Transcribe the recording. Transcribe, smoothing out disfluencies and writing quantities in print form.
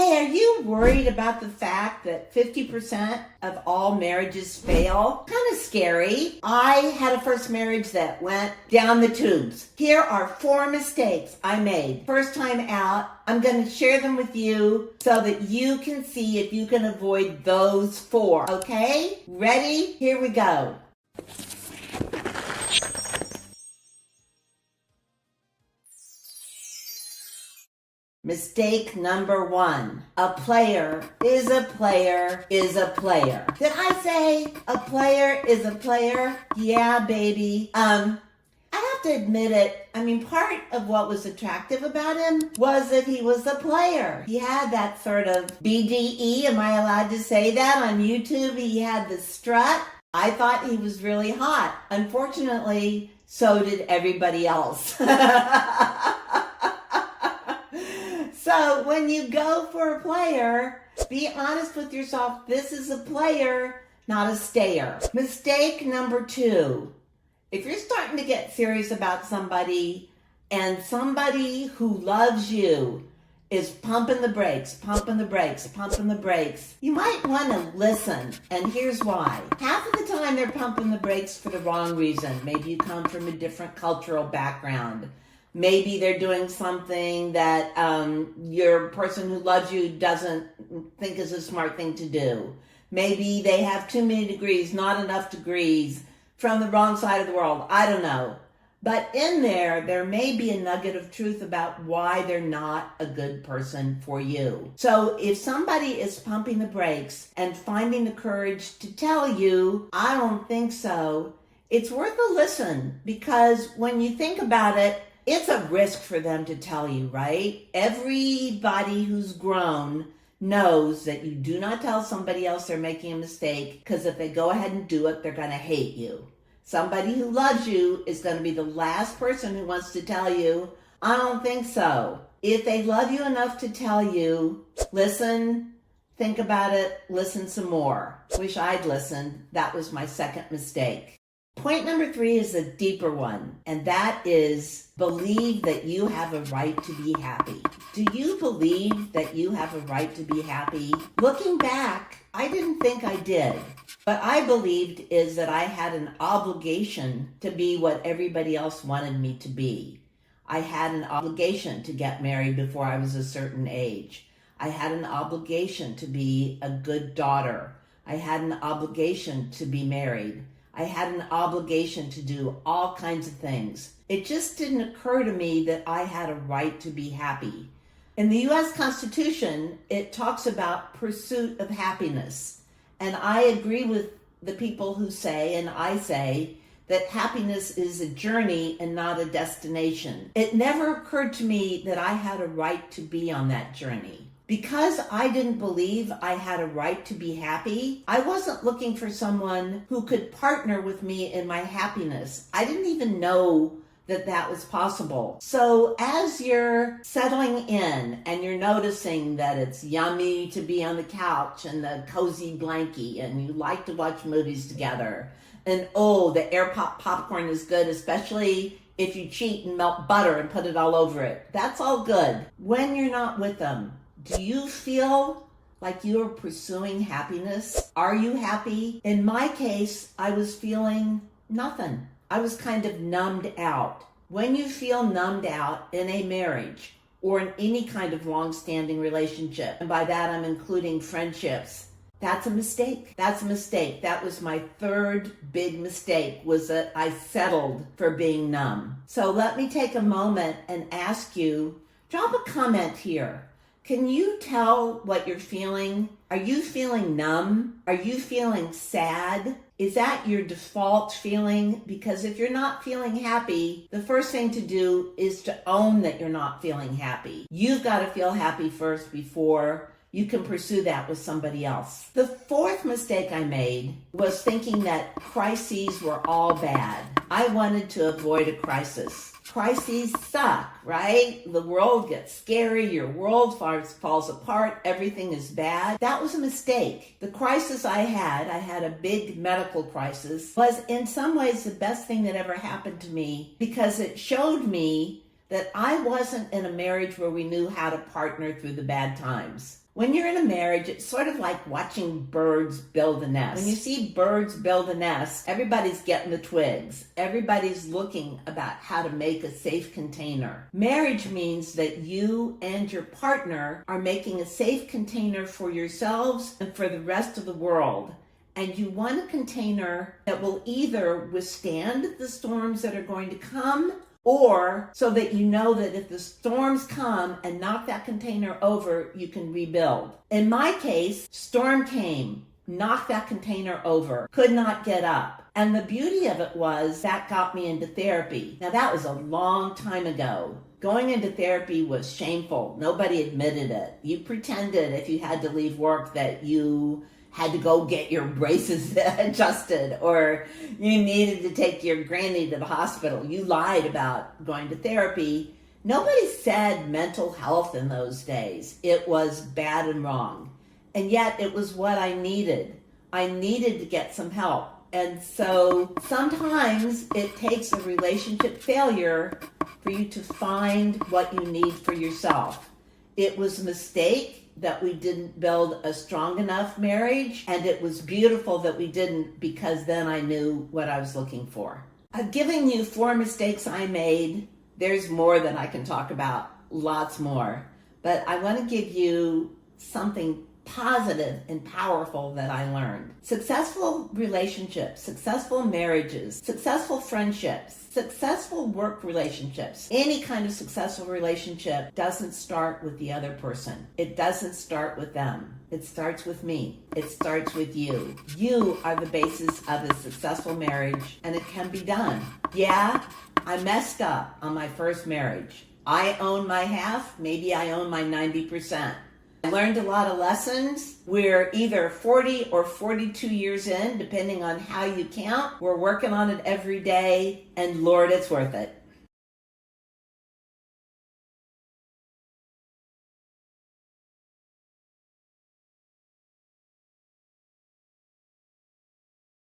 Hey, are you worried about the fact that 50% of all marriages fail? Kind of scary. I had a first marriage that went down the tubes. Here are 4 mistakes I made. First time out, I'm going to share them with you so that you can see if you can avoid those 4. Okay? Ready? Here we go. Mistake number 1. A player is a player is a player. Did I say a player is a player? Yeah, baby. I have to admit it. Part of what was attractive about him was that he was a player. He had that sort of BDE, am I allowed to say that on YouTube? He had the strut. I thought he was really hot. Unfortunately, so did everybody else. So when you go for a player, be honest with yourself. This is a player, not a stayer. Mistake number 2. If you're starting to get serious about somebody and somebody who loves you is pumping the brakes, you might want to listen. And here's why. Half of the time they're pumping the brakes for the wrong reason. Maybe you come from a different cultural background. Maybe they're doing something that your person who loves you doesn't think is a smart thing to do. Maybe they have too many degrees, not enough degrees, from the wrong side of the world. I don't know. But in there may be a nugget of truth about why they're not a good person for you. So if somebody is pumping the brakes and finding the courage to tell you, I don't think so, it's worth a listen, because when you think about it, it's a risk for them to tell you, right? Everybody who's grown knows that you do not tell somebody else they're making a mistake, because if they go ahead and do it, they're going to hate you. Somebody who loves you is going to be the last person who wants to tell you, I don't think so. If they love you enough to tell you, listen, think about it, listen some more. Wish I'd listened. That was my second mistake. Point number 3 is a deeper one, and that is believe that you have a right to be happy. Do you believe that you have a right to be happy? Looking back, I didn't think I did. What I believed is that I had an obligation to be what everybody else wanted me to be. I had an obligation to get married before I was a certain age. I had an obligation to be a good daughter. I had an obligation to be married. I had an obligation to do all kinds of things. It just didn't occur to me that I had a right to be happy. In the U.S. Constitution, it talks about pursuit of happiness. And I agree with the people who say, and I say, that happiness is a journey and not a destination. It never occurred to me that I had a right to be on that journey. Because I didn't believe I had a right to be happy, I wasn't looking for someone who could partner with me in my happiness. I didn't even know that that was possible. So as you're settling in and you're noticing that it's yummy to be on the couch and the cozy blankie and you like to watch movies together, and the air popcorn is good, especially if you cheat and melt butter and put it all over it. That's all good. When you're not with them, do you feel like you're pursuing happiness? Are you happy? In my case, I was feeling nothing. I was kind of numbed out. When you feel numbed out in a marriage or in any kind of long-standing relationship, and by that I'm including friendships, that's a mistake. That's a mistake. That was my 3rd big mistake, was that I settled for being numb. So let me take a moment and ask you, drop a comment here. Can you tell what you're feeling? Are you feeling numb? Are you feeling sad? Is that your default feeling? Because if you're not feeling happy, the first thing to do is to own that you're not feeling happy. You've got to feel happy first before you can pursue that with somebody else. The 4th mistake I made was thinking that crises were all bad. I wanted to avoid a crisis. Crises suck, right? The world gets scary, your world falls apart, everything is bad. That was a mistake. The crisis I had a big medical crisis, was in some ways the best thing that ever happened to me, because it showed me that I wasn't in a marriage where we knew how to partner through the bad times. When you're in a marriage, it's sort of like watching birds build a nest. When you see birds build a nest, everybody's getting the twigs. Everybody's looking about how to make a safe container. Marriage means that you and your partner are making a safe container for yourselves and for the rest of the world. And you want a container that will either withstand the storms that are going to come, or so that you know that if the storms come and knock that container over, you can rebuild. In my case, storm came, knocked that container over, could not get up. And the beauty of it was that got me into therapy. Now that was a long time ago. Going into therapy was shameful. Nobody admitted it. You pretended if you had to leave work that you had to go get your braces adjusted, or you needed to take your granny to the hospital. You lied about going to therapy. Nobody said mental health in those days. It was bad and wrong. And yet it was what I needed. I needed to get some help. And so sometimes it takes a relationship failure for you to find what you need for yourself. It was a mistake that we didn't build a strong enough marriage, and it was beautiful that we didn't, because then I knew what I was looking for. I've given you 4 mistakes I made. There's more that I can talk about, lots more. But I want to give you something positive and powerful that I learned. Successful relationships, successful marriages, successful friendships, successful work relationships, any kind of successful relationship doesn't start with the other person. It doesn't start with them. It starts with me. It starts with you. You are the basis of a successful marriage, and it can be done. Yeah, I messed up on my first marriage. I own my half, maybe I own my 90%. I learned a lot of lessons. We're either 40 or 42 years in, depending on how you count. We're working on it every day, and Lord, it's worth it.